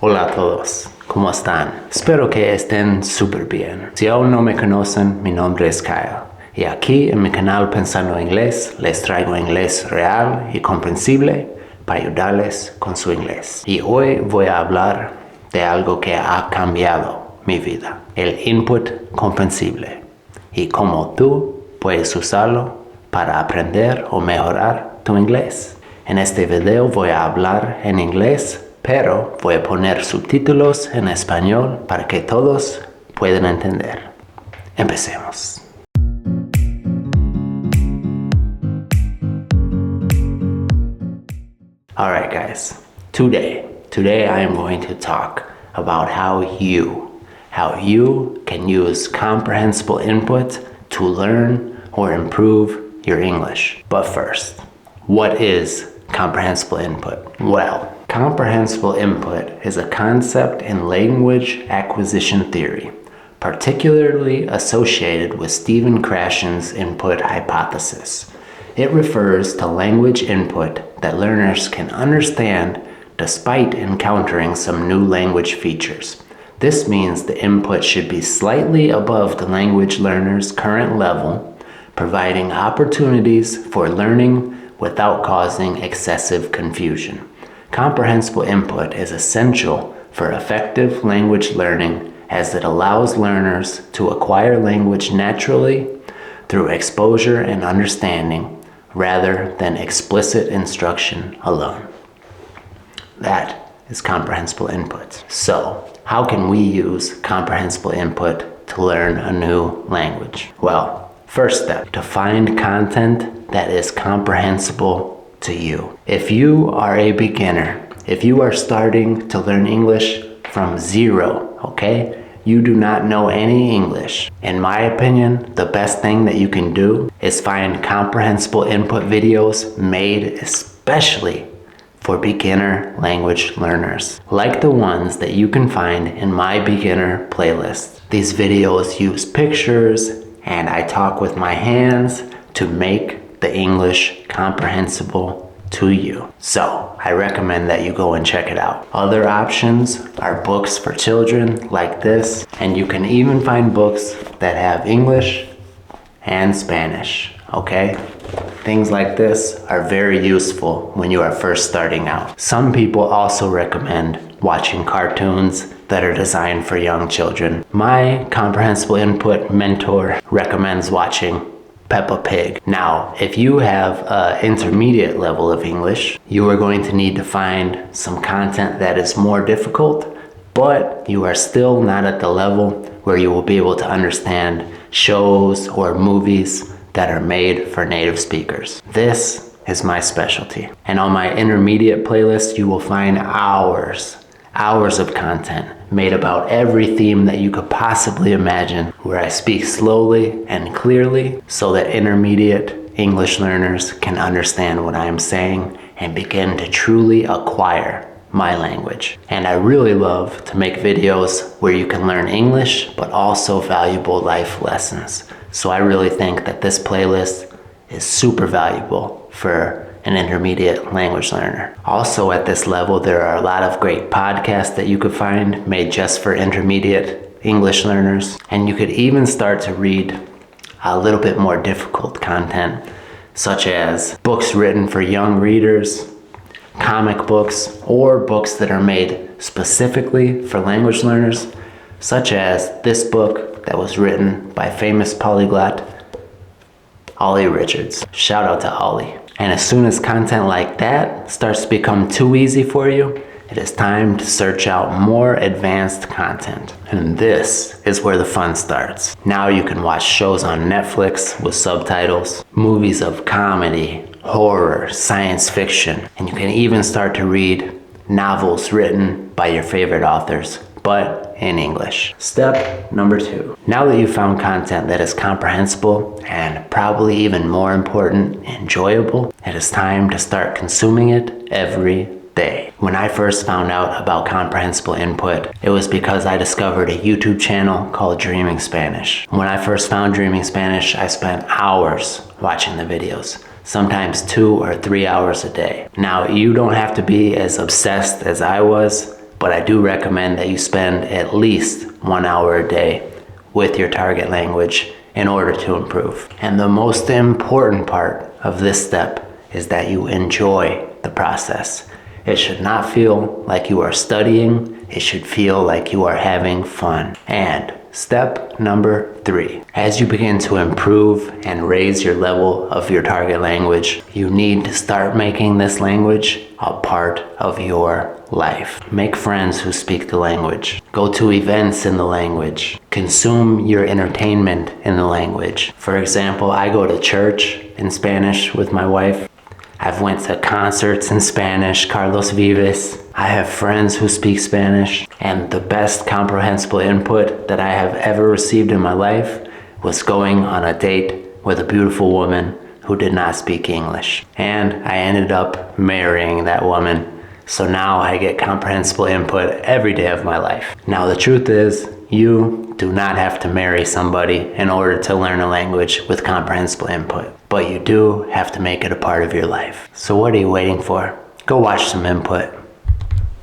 Hola a todos, ¿cómo están? Espero que estén súper bien. Si aún no me conocen, mi nombre es Kyle. Y aquí en mi canal Pensando Inglés les traigo inglés real y comprensible para ayudarles con su inglés. Y hoy voy a hablar de algo que ha cambiado mi vida, el Input Comprensible, y cómo tú puedes usarlo para aprender o mejorar tu inglés. En este video voy a hablar en inglés, pero voy a poner subtítulos en español para que todos puedan entender. Empecemos. Alright guys, today I am going to talk about how you can use comprehensible input to learn or improve your English. But first, what is comprehensible input? Well, comprehensible input is a concept in language acquisition theory, particularly associated with Stephen Krashen's input hypothesis. It refers to language input that learners can understand despite encountering some new language features. This means the input should be slightly above the language learner's current level, providing opportunities for learning without causing excessive confusion. Comprehensible input is essential for effective language learning as it allows learners to acquire language naturally through exposure and understanding rather than explicit instruction alone. That is comprehensible input. So, how can we use comprehensible input to learn a new language? Well, first step, to find content that is comprehensible to you. If you are a beginner, if you are starting to learn English from zero, okay? You do not know any English. In my opinion, the best thing that you can do is find comprehensible input videos made especially for beginner language learners, like the ones that you can find in my beginner playlist. These videos use pictures and I talk with my hands to make the English comprehensible to you. So I recommend that you go and check it out. Other options are books for children like this, and you can even find books that have English and Spanish, okay? Things like this are very useful when you are first starting out. Some people also recommend watching cartoons that are designed for young children. My comprehensible input mentor recommends watching Peppa Pig. Now, if you have an intermediate level of English, you are going to need to find some content that is more difficult, but you are still not at the level where you will be able to understand shows or movies that are made for native speakers. This is my specialty. And on my intermediate playlist, you will find hours of content made about every theme that you could possibly imagine, where I speak slowly and clearly so that intermediate English learners can understand what I am saying and begin to truly acquire my language. And I really love to make videos where you can learn English but also valuable life lessons. So I really think that this playlist is super valuable for an intermediate language learner. Also at this level, there are a lot of great podcasts that you could find made just for intermediate English learners. And you could even start to read a little bit more difficult content, such as books written for young readers, comic books, or books that are made specifically for language learners, such as this book that was written by famous polyglot Ollie Richards. Shout out to Ollie. And as soon as content like that starts to become too easy for you, it is time to search out more advanced content. And this is where the fun starts. Now you can watch shows on Netflix with subtitles, movies of comedy, horror, science fiction, and you can even start to read novels written by your favorite authors, but in English. Step number 2. Now that you've found content that is comprehensible and probably even more important, enjoyable, it is time to start consuming it every day. When I first found out about comprehensible input, it was because I discovered a YouTube channel called Dreaming Spanish. When I first found Dreaming Spanish, I spent hours watching the videos, sometimes 2 or 3 hours a day. Now, you don't have to be as obsessed as I was but I do recommend that you spend at least 1 hour a day with your target language in order to improve. And the most important part of this step is that you enjoy the process. It should not feel like you are studying. It should feel like you are having fun. And step number 3, as you begin to improve and raise your level of your target language, you need to start making this language a part of your life. Make friends who speak the language. Go to events in the language. Consume your entertainment in the language. For example, I go to church in Spanish with my wife. I've went to concerts in Spanish, Carlos Vives. I have friends who speak Spanish. And the best comprehensible input that I have ever received in my life was going on a date with a beautiful woman who did not speak English. And I ended up marrying that woman. So now I get comprehensible input every day of my life. Now the truth is, you do not have to marry somebody in order to learn a language with comprehensible input, but you do have to make it a part of your life. So what are you waiting for? Go watch some input.